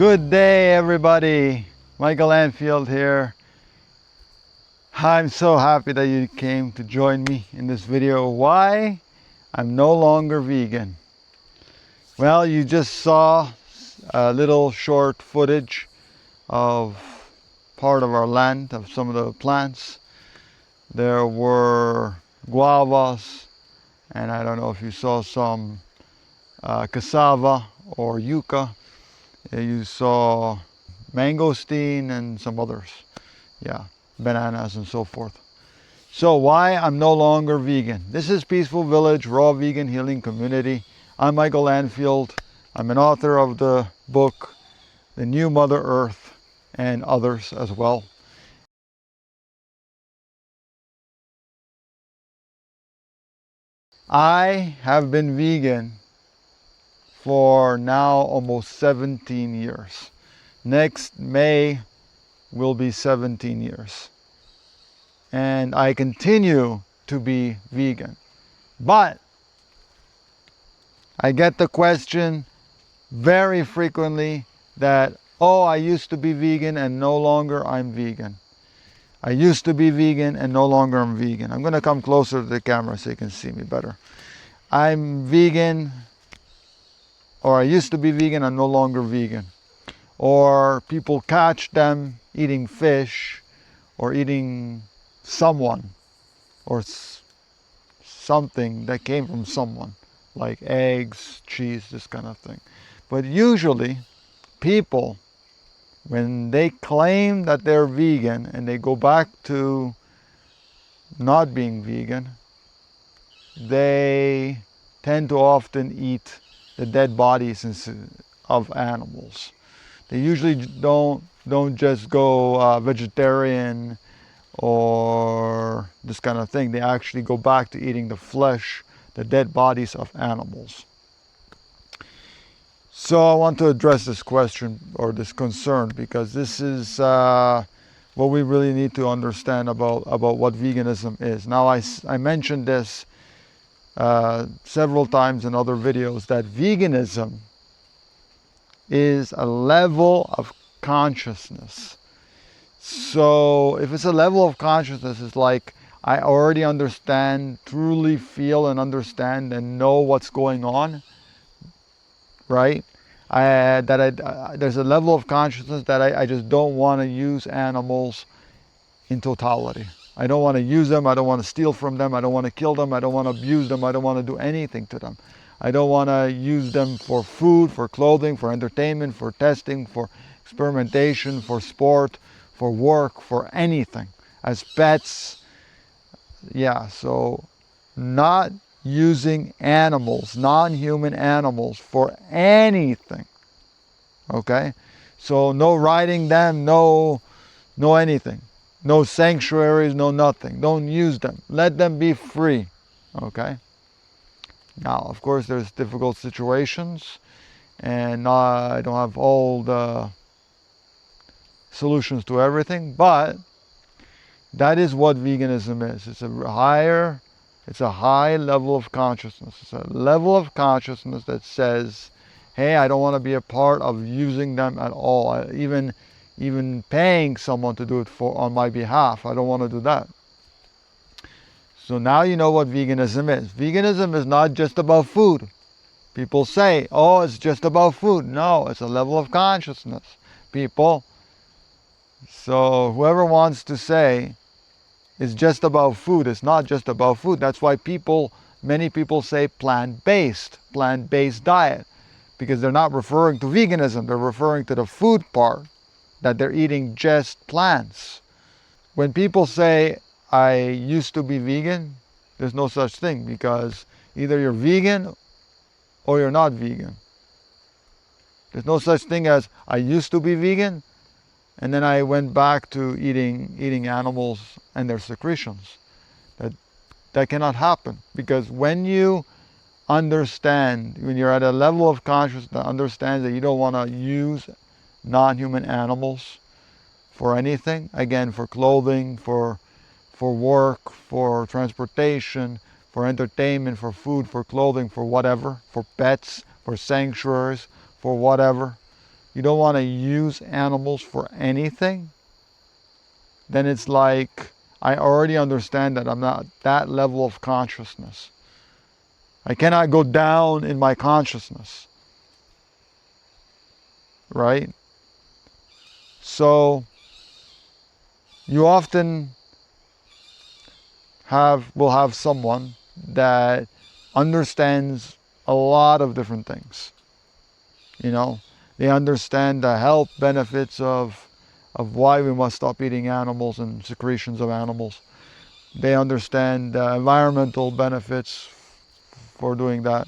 Good day, everybody. Michael Lanfield here. I'm so happy that you came to join me in this video. Why I'm no longer vegan. Well, you just saw a little short footage of part of our land, of some of the plants. There were guavas, and I don't know if you saw some cassava or yucca. You saw mangosteen and some others. Yeah, bananas and so forth. So why I'm no longer vegan. This is Peaceful Village, Raw Vegan Healing Community. I'm Michael Lanfield. I'm an author of the book, The New Mother Earth, and others as well. I have been vegan for now almost 17 years. Next May will be 17 years. And I continue to be vegan. But I get the question very frequently that, oh, I used to be vegan and no longer I'm vegan. I used to be vegan and no longer I'm vegan. I'm going to come closer to the camera so you can see me better. I'm vegan, or I used to be vegan, I'm no longer vegan. Or people catch them eating fish or eating someone or something that came from someone, like eggs, cheese, this kind of thing. But usually people, when they claim that they're vegan and they go back to not being vegan, they tend to often eat the dead bodies of animals. They usually don't just go vegetarian or this kind of thing. They actually go back to eating the flesh, the dead bodies of animals. So I want to address this question or this concern, because this is what we really need to understand about what veganism is. Now I mentioned this several times in other videos, that veganism is a level of consciousness. So if it's a level of consciousness, it's like I already understand, truly feel and understand and know what's going on, right? There's a level of consciousness that I just don't want to use animals in totality. I don't want to use them. I don't want to steal from them. I don't want to kill them. I don't want to abuse them. I don't want to do anything to them. I don't want to use them for food, for clothing, for entertainment, for testing, for experimentation, for sport, for work, for anything. As pets, yeah, so not using animals, non-human animals, for anything, okay? So no riding them, no anything. No sanctuaries, no nothing. Don't use them. Let them be free, okay? Now, of course, there's difficult situations, and I don't have all the solutions to everything, but that is what veganism is. It's a high level of consciousness. It's a level of consciousness that says, hey, I don't want to be a part of using them at all. Even paying someone to do it on my behalf. I don't want to do that. So now you know what veganism is. Veganism is not just about food. People say, oh, it's just about food. No, it's a level of consciousness, people. So whoever wants to say it's just about food, it's not just about food. That's why many people say plant-based diet, because they're not referring to veganism, they're referring to the food part, that they're eating just plants. When people say, I used to be vegan, there's no such thing, because either you're vegan or you're not vegan. There's no such thing as I used to be vegan and then I went back to eating animals and their secretions. That cannot happen, because when you understand, when you're at a level of consciousness that understands that you don't want to use non-human animals for anything, again, for clothing, for work, for transportation, for entertainment, for food, for clothing, for whatever, for pets, for sanctuaries, for whatever, you don't want to use animals for anything, then it's like, I already understand that I'm not that level of consciousness. I cannot go down in my consciousness, right? So you often will have someone that understands a lot of different things. You know, they understand the health benefits of why we must stop eating animals and secretions of animals. They understand the environmental benefits for doing that.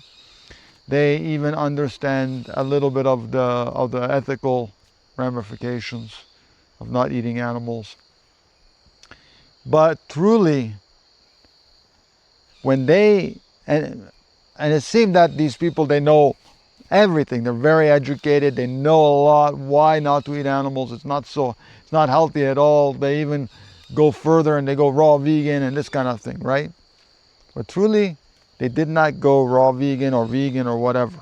They even understand a little bit of the ethical ramifications of not eating animals. But truly, when they and it seemed that these people, they know everything. They're very educated. They know a lot. Why not to eat animals? It's not healthy at all. They even go further and they go raw vegan and this kind of thing, right? But truly, they did not go raw vegan or whatever.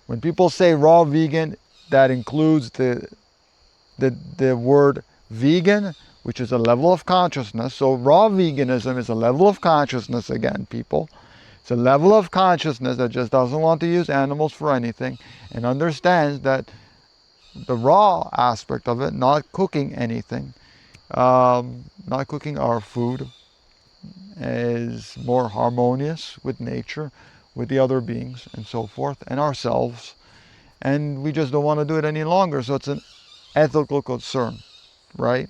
When people say raw vegan, that includes the word vegan, which is a level of consciousness. So raw veganism is a level of consciousness again, people. It's a level of consciousness that just doesn't want to use animals for anything and understands that the raw aspect of it, not cooking anything, not cooking our food, is more harmonious with nature, with the other beings and so forth, and ourselves. And we just don't want to do it any longer. So it's an ethical concern, right?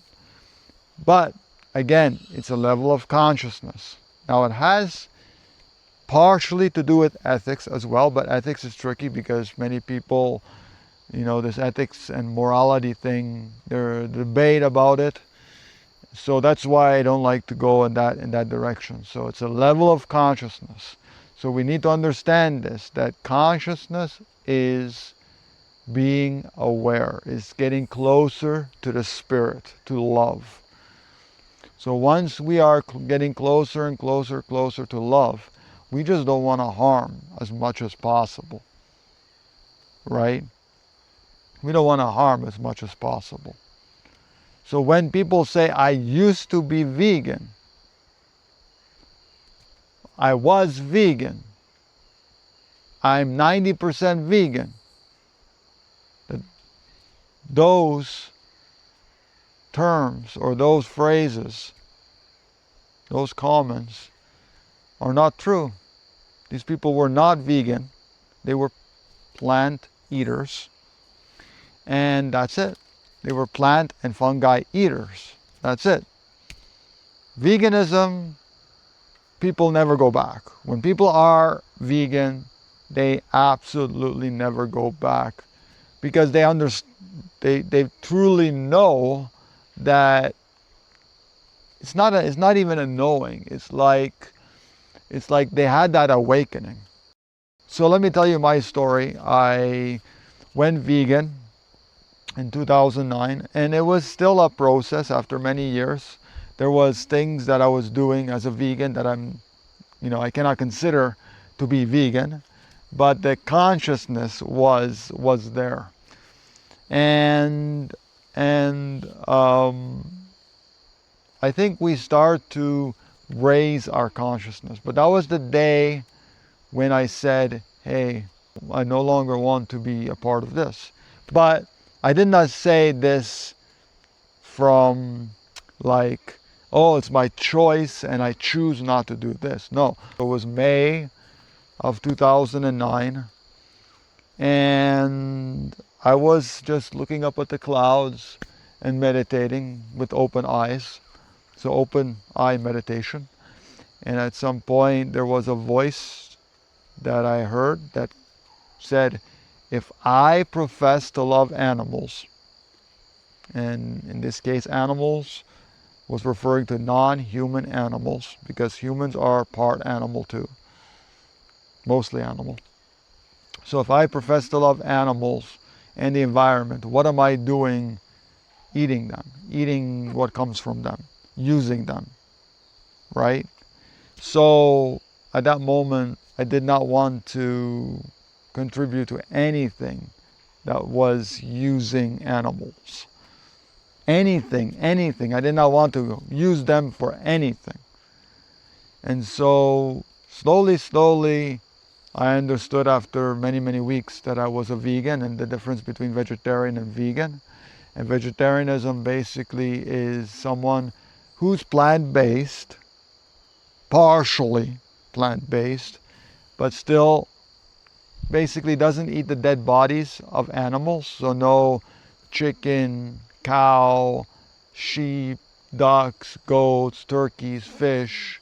But again, it's a level of consciousness. Now it has partially to do with ethics as well, but ethics is tricky because many people, this ethics and morality thing, there's debate about it. So that's why I don't like to go in that direction. So it's a level of consciousness. So we need to understand this, that consciousness is being aware, is getting closer to the spirit, to love. So once we are getting closer and closer to love, we just don't want to harm as much as possible, right? We don't want to harm as much as possible. So when people say, I used to be vegan, I was vegan, I'm 90% vegan, those terms or those phrases, those comments are not true. These people were not vegan. They were plant eaters. And that's it. They were plant and fungi eaters. That's it. Veganism, people never go back. When people are vegan, they absolutely never go back because they truly know that it's not even a knowing. It's like they had that awakening. So let me tell you my story. I went vegan in 2009, and it was still a process after many years. There was things that I was doing as a vegan that I cannot consider to be vegan, but the consciousness was there. And I think we start to raise our consciousness. But that was the day when I said, hey, I no longer want to be a part of this. But I did not say this from like, oh, it's my choice and I choose not to do this. No, it was May of 2009, and I was just looking up at the clouds and meditating with open eyes. So open eye meditation. And at some point there was a voice that I heard that said, if I profess to love animals, and in this case animals was referring to non-human animals, because humans are part animal too, mostly animal. So if I profess to love animals and the environment, what am I doing eating them, eating what comes from them, using them, right? So at that moment, I did not want to contribute to anything that was using animals. Anything. I did not want to use them for anything. And so slowly, I understood after many weeks that I was a vegan and the difference between vegetarian and vegan. And vegetarianism basically is someone who's plant-based, partially plant-based, but still basically doesn't eat the dead bodies of animals. So no chicken, cow, sheep, ducks, goats, turkeys, fish,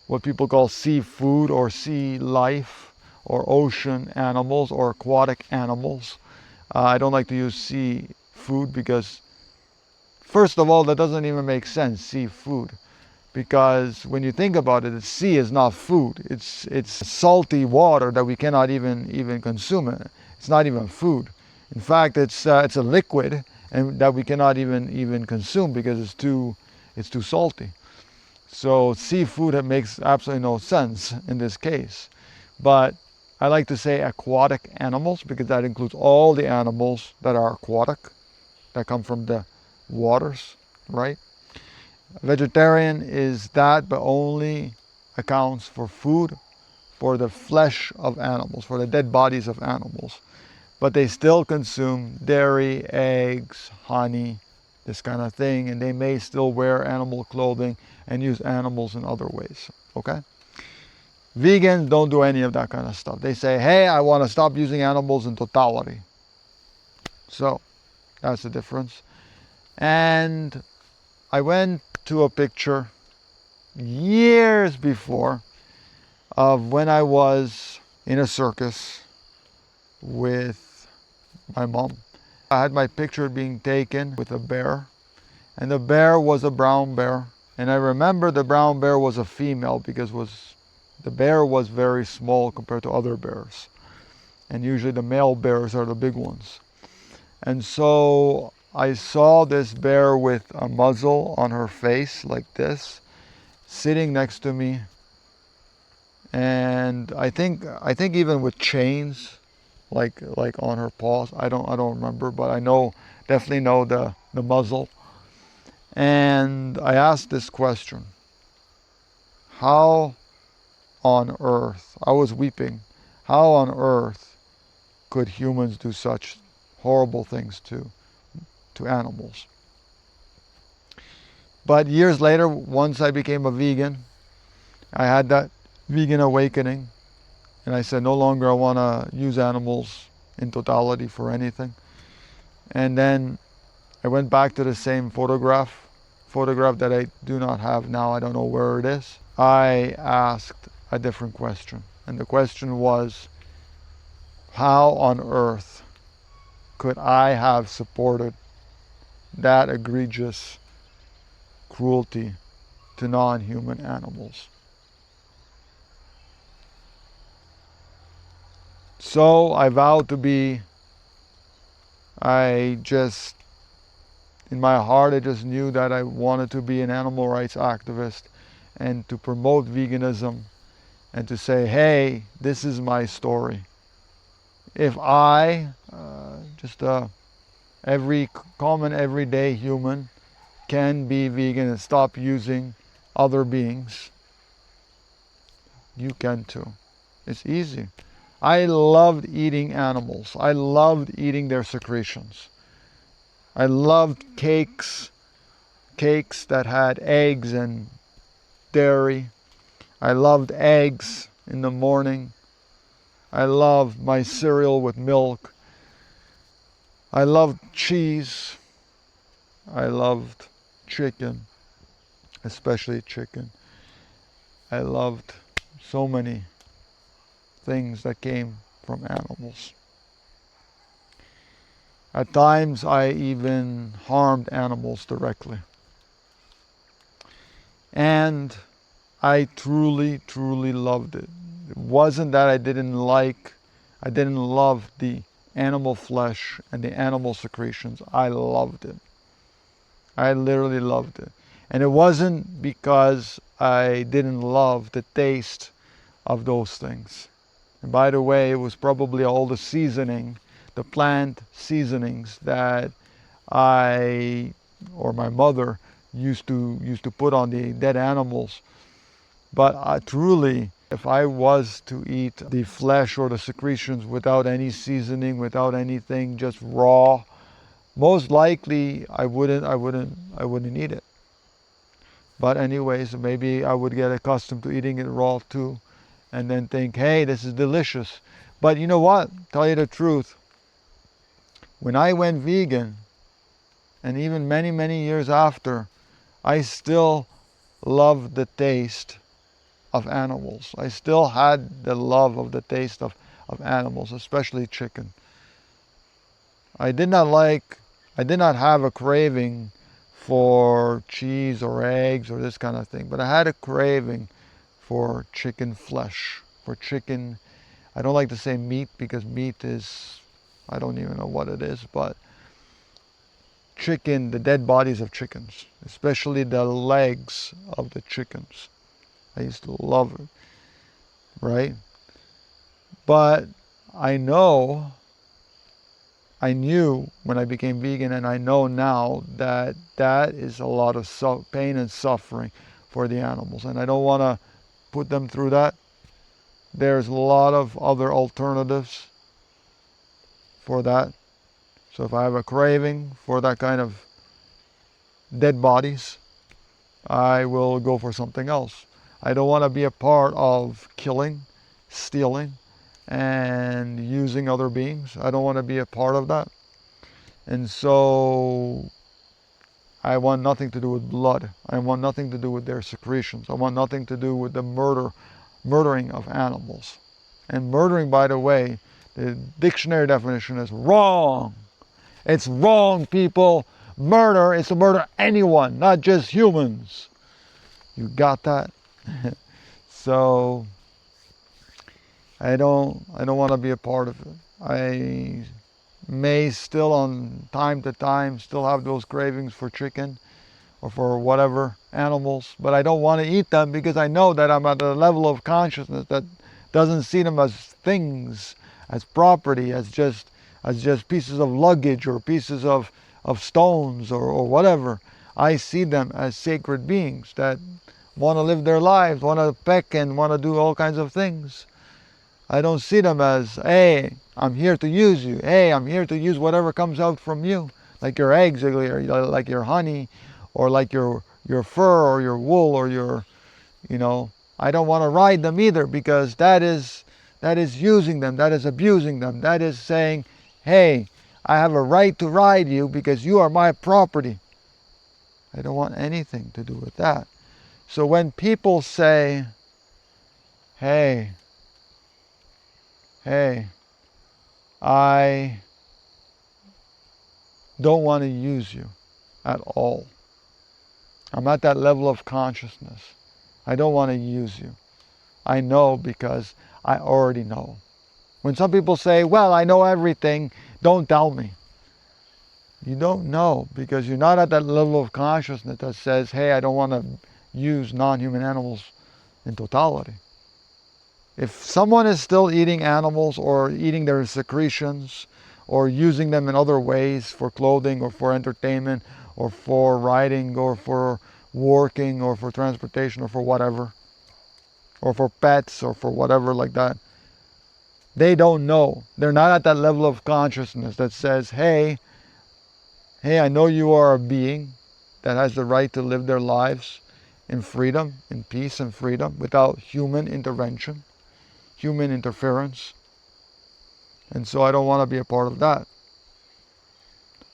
what people call seafood or sea life, or ocean animals or aquatic animals. I don't like to use seafood because, first of all, that doesn't even make sense, seafood. Because when you think about it, the sea is not food. It's salty water that we cannot even consume. It's not even food. In fact, it's a liquid and that we cannot even consume because it's too salty. So seafood makes absolutely no sense in this case. But I like to say aquatic animals because that includes all the animals that are aquatic, that come from the waters, right? Vegetarian is that, but only accounts for food, for the flesh of animals, for the dead bodies of animals. But they still consume dairy, eggs, honey, this kind of thing, and they may still wear animal clothing and use animals in other ways, okay? Vegans don't do any of that kind of stuff. They say, hey, I want to stop using animals in totality. So that's the difference. And I went to a picture years before of when I was in a circus with my mom. I had my picture being taken with a bear, and the bear was a brown bear. And I remember the brown bear was a female because the bear was very small compared to other bears. And usually the male bears are the big ones. And so I saw this bear with a muzzle on her face like this, sitting next to me. And I think even with chains, like on her paws. I don't remember, but I definitely know the muzzle. And I asked this question: how on earth? I was weeping. How on earth could humans do such horrible things to animals? But years later, once I became a vegan, I had that vegan awakening, and I said no longer I want to use animals in totality for anything. And then I went back to the same photograph that I do not have now. I don't know where it is. I asked a different question, and the question was, how on earth could I have supported that egregious cruelty to non-human animals? So I vowed to be, in my heart, I just knew that I wanted to be an animal rights activist and to promote veganism and to say, hey, this is my story. If I, just every common everyday human, can be vegan and stop using other beings, you can too. It's easy. I loved eating animals. I loved eating their secretions. I loved cakes that had eggs and dairy. I loved eggs in the morning. I loved my cereal with milk. I loved cheese. I loved chicken, especially chicken. I loved so many things that came from animals. At times I even harmed animals directly. And I truly loved it. It wasn't that I didn't love the animal flesh and the animal secretions. I loved it. I literally loved it. And it wasn't because I didn't love the taste of those things. And by the way, it was probably all the seasoning, the plant seasonings that I or my mother used to put on the dead animals. But truly, if I was to eat the flesh or the secretions without any seasoning, without anything, just raw, most likely I wouldn't eat it. But anyways, maybe I would get accustomed to eating it raw too, and then think, hey, this is delicious. But you know what? Tell you the truth. When I went vegan, and even many, many years after, I still loved the taste of animals. I still had the love of the taste of animals, especially chicken. I did not have a craving for cheese or eggs or this kind of thing, but I had a craving for chicken flesh, for chicken. I don't like to say meat because meat is, I don't even know what it is, but chicken, the dead bodies of chickens, especially the legs of the chickens. I used to love it, right? But I knew when I became vegan, and I know now that that is a lot of pain and suffering for the animals, and I don't want to put them through that. There's a lot of other alternatives for that. So if I have a craving for that kind of dead bodies, I will go for something else. I don't want to be a part of killing, stealing, and using other beings. I don't want to be a part of that. And so I want nothing to do with blood. I want nothing to do with their secretions. I want nothing to do with the murdering of animals. And murdering, by the way, the dictionary definition is wrong. It's wrong, people. Murder is to murder anyone, not just humans. You got that? So I don't want to be a part of it. I may still on time to time still have those cravings for chicken or for whatever animals, but I don't want to eat them because I know that I'm at a level of consciousness that doesn't see them as things, as property, as just pieces of luggage or pieces of stones or whatever. I see them as sacred beings that want to live their lives, want to peck and want to do all kinds of things. I don't see them as, hey, I'm here to use you. Hey, I'm here to use whatever comes out from you, like your eggs or like your honey or like your fur or your wool or your, I don't want to ride them either because that is using them, that is abusing them, that is saying, hey, I have a right to ride you because you are my property. I don't want anything to do with that. So when people say, hey, I don't want to use you at all. I'm at that level of consciousness. I don't want to use you. I know because I already know. When some people say, well, I know everything, don't tell me. You don't know because you're not at that level of consciousness that says, hey, I don't want to use non-human animals in totality. If someone is still eating animals or eating their secretions or using them in other ways for clothing or for entertainment or for riding or for working or for transportation or for whatever, or for pets or for whatever like that, they don't know. They're not at that level of consciousness that says, hey, I know you are a being that has the right to live their lives in freedom, in peace and freedom, without human intervention, human interference. And so I don't want to be a part of that.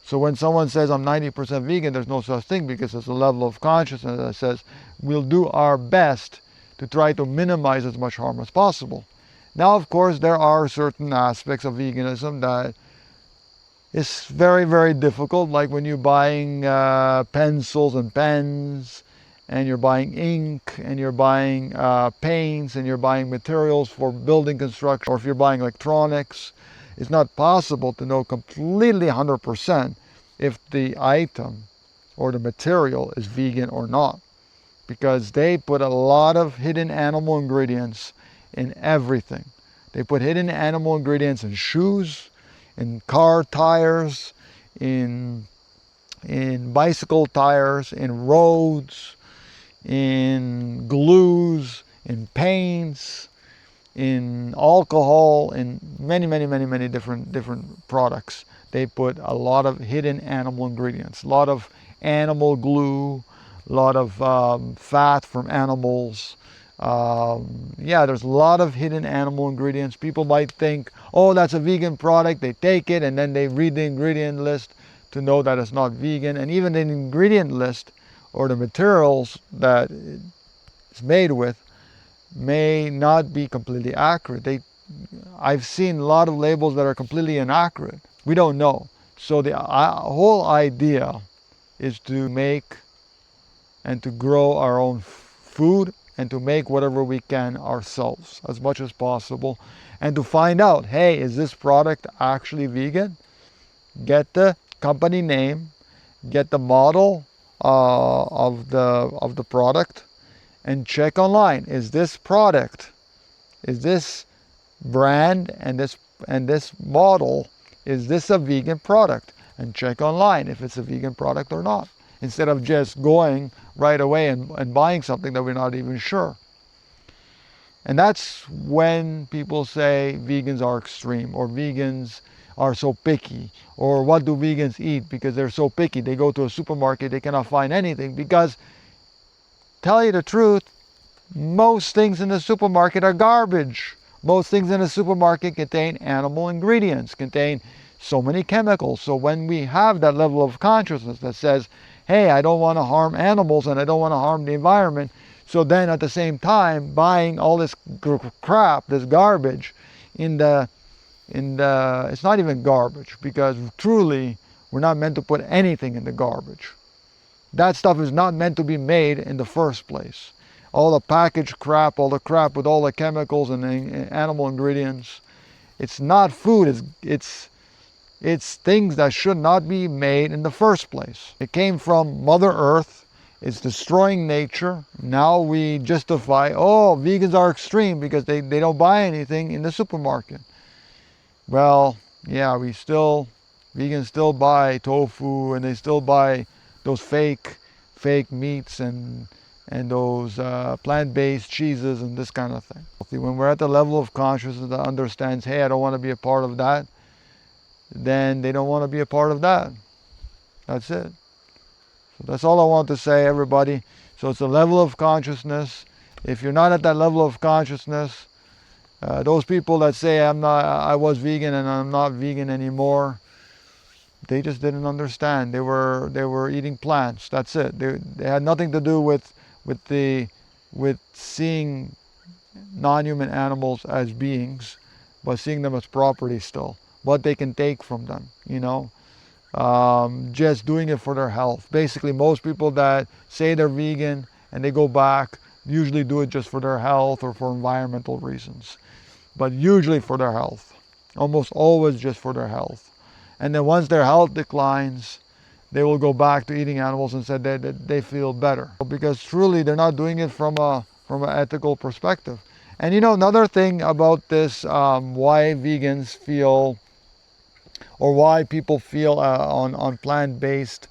So when someone says I'm 90% vegan, there's no such thing because there's a level of consciousness that says we'll do our best to try to minimize as much harm as possible. Now, of course, there are certain aspects of veganism that is very, very difficult, like when you're buying pencils and pens, and you're buying ink, and you're buying paints, and you're buying materials for building construction, or if you're buying electronics. It's not possible to know completely 100% if the item or the material is vegan or not, because they put a lot of hidden animal ingredients in everything. They put hidden animal ingredients in shoes, in car tires, in bicycle tires, in roads, in glues, in paints, in alcohol, in many different products. They put a lot of hidden animal ingredients, a lot of animal glue, a lot of fat from animals. Yeah, there's a lot of hidden animal ingredients. People might think, oh, that's a vegan product. They take it and then they read the ingredient list to know that it's not vegan. And even the ingredient list or the materials that it's made with may not be completely accurate. I've seen a lot of labels that are completely inaccurate. We don't know. So the whole idea is to make and to grow our own food and to make whatever we can ourselves as much as possible, and to find out, hey, is this product actually vegan? Get the company name, get the model of the product, and check online. Is this product, is this brand and this model, is this a vegan product? And check online if it's a vegan product or not, instead of just going right away and buying something that we're not even sure. And that's when people say vegans are extreme, or vegans are so picky, or what do vegans eat because they're so picky. They go to a supermarket, they cannot find anything because, tell you the truth, most things in the supermarket are garbage. Most things in the supermarket contain animal ingredients, contain so many chemicals. So when we have that level of consciousness that says, hey, I don't want to harm animals and I don't want to harm the environment, so then at the same time buying all this crap, this garbage it's not even garbage, because truly we're not meant to put anything in the garbage. That stuff is not meant to be made in the first place. All the packaged crap, all the crap with all the chemicals and animal ingredients, it's not food, it's things that should not be made in the first place. It came from Mother Earth. It's destroying nature. Now we justify, oh, vegans are extreme because they don't buy anything in the supermarket. Well, yeah, vegans still buy tofu, and they still buy those fake meats and those plant-based cheeses and this kind of thing. When we're at the level of consciousness that understands, hey, I don't want to be a part of that, then they don't want to be a part of that. That's it. So that's all I want to say, everybody. So it's a level of consciousness. If you're not at that level of consciousness, those people that say I was vegan and I'm not vegan anymore, they just didn't understand. They were eating plants. That's it. They had nothing to do with seeing non-human animals as beings, but seeing them as property still. What they can take from them, just doing it for their health. Basically, most people that say they're vegan and they go back usually do it just for their health or for environmental reasons, but usually for their health. Almost always just for their health. And then once their health declines, they will go back to eating animals and say that they feel better, because truly they're not doing it from an ethical perspective. And another thing about this, why vegans feel, or why people feel on plant-based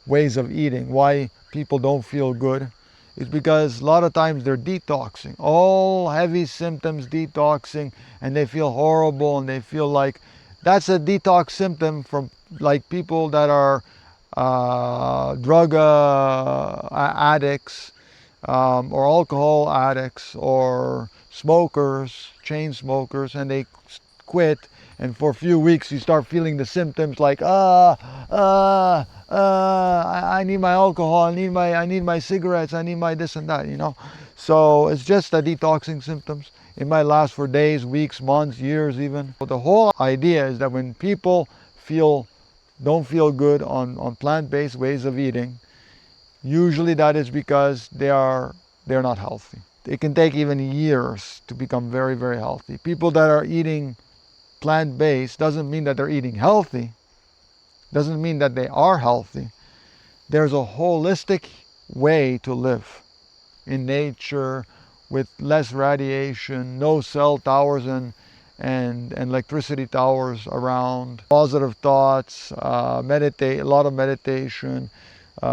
ways of eating, why people don't feel good, is because a lot of times they're detoxing, all heavy symptoms detoxing, and they feel horrible, and they feel like that's a detox symptom from like people that are drug addicts, or alcohol addicts, or smokers, chain smokers, and they quit, and for a few weeks you start feeling the symptoms like I need my alcohol, I need my cigarettes, I need my this and that, So it's just the detoxing symptoms. It might last for days, weeks, months, years even. But the whole idea is that when people don't feel good on plant-based ways of eating, usually that is because they're not healthy. It can take even years to become very, very healthy. People that are eating plant-based doesn't mean that they're eating healthy, doesn't mean that they are healthy. There's a holistic way to live in nature with less radiation, no cell towers and electricity towers around, positive thoughts, meditate, a lot of meditation,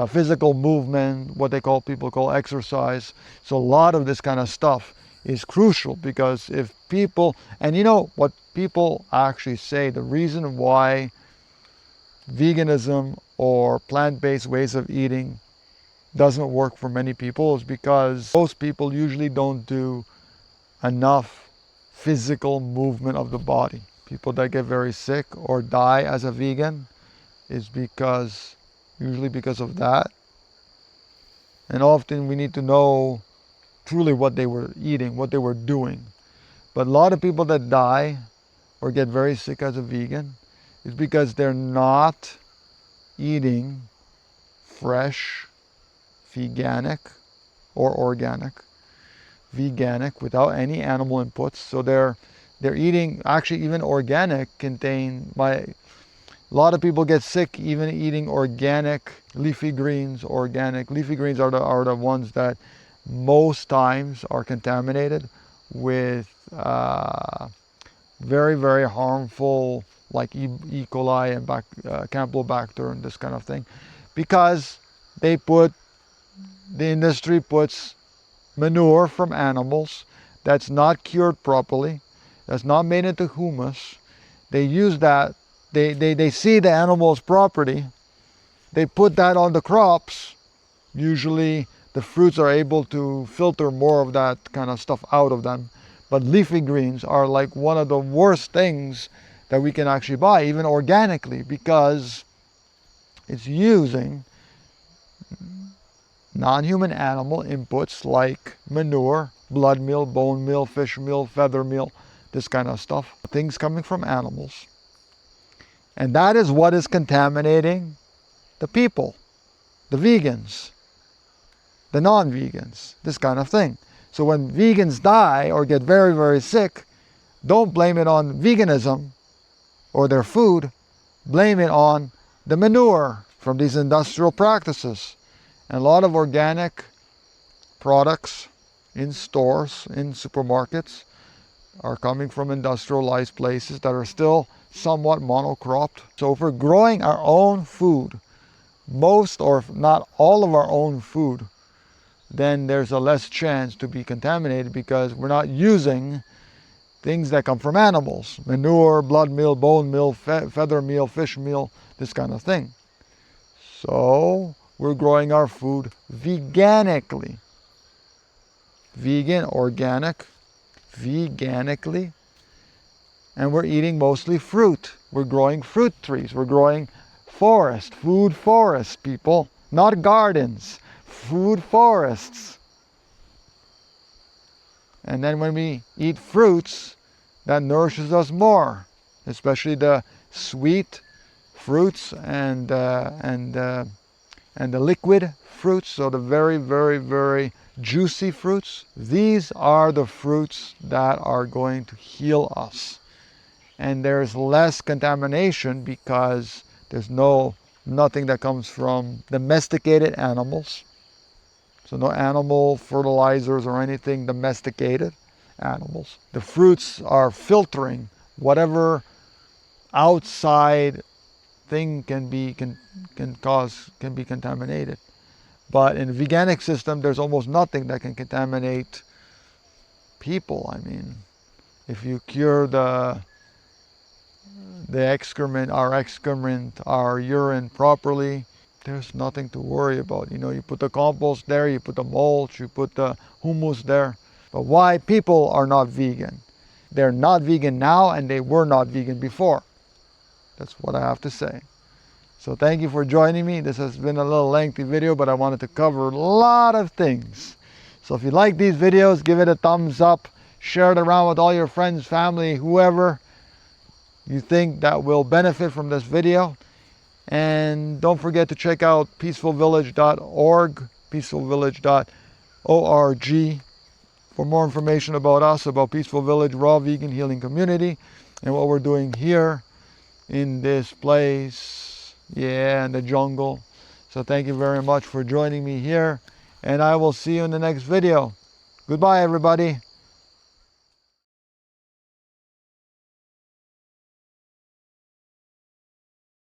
physical movement, what people call exercise. So a lot of this kind of stuff is crucial, because if people, and you know what people actually say, the reason why veganism or plant-based ways of eating doesn't work for many people is because most people usually don't do enough physical movement of the body. People that get very sick or die as a vegan is usually because of that. And often we need to know truly what they were eating, what they were doing. But a lot of people that die or get very sick as a vegan is because they're not eating fresh, veganic or organic, veganic without any animal inputs. So they're eating, actually even organic a lot of people get sick even eating organic leafy greens. Organic leafy greens are the ones that most times are contaminated with very, very harmful, like E. coli and Campylobacter and this kind of thing, because the industry puts manure from animals that's not cured properly, that's not made into humus. They use that, they see the animal's property, they put that on the crops. Usually the fruits are able to filter more of that kind of stuff out of them. But leafy greens are like one of the worst things that we can actually buy, even organically, because it's using non-human animal inputs like manure, blood meal, bone meal, fish meal, feather meal, this kind of stuff. Things coming from animals. And that is what is contaminating the people, the vegans, the non-vegans, this kind of thing. So when vegans die or get very, very sick, don't blame it on veganism or their food, blame it on the manure from these industrial practices. And a lot of organic products in stores, in supermarkets, are coming from industrialized places that are still somewhat monocropped. So if we're growing our own food, most or not all of our own food, then there's a less chance to be contaminated, because we're not using things that come from animals. Manure, blood meal, bone meal, feather meal, fish meal, this kind of thing. So we're growing our food veganically. Vegan, organic, veganically. And we're eating mostly fruit. We're growing fruit trees. We're growing forest, food forests, people. Not gardens, food forests. And then when we eat fruits, that nourishes us more, especially the sweet fruits and the liquid fruits, so the very, very, very juicy fruits. These are the fruits that are going to heal us. And there's less contamination because there's nothing that comes from domesticated animals. So no animal fertilizers or anything, domesticated animals. The fruits are filtering whatever outside thing can be contaminated. But in the veganic system, there's almost nothing that can contaminate people. I mean, if you cure the excrement, our urine properly, there's nothing to worry about. You know, you put the compost there, you put the mulch, you put the humus there. But why people are not vegan? They're not vegan now, and they were not vegan before. That's what I have to say. So thank you for joining me. This has been a little lengthy video, but I wanted to cover a lot of things. So if you like these videos, give it a thumbs up, share it around with all your friends, family, whoever you think that will benefit from this video. And don't forget to check out peacefulvillage.org, peacefulvillage.org, for more information about us, about Peaceful Village Raw Vegan Healing Community, and what we're doing here in this place, in the jungle. So thank you very much for joining me here, and I will see you in the next video. Goodbye, everybody.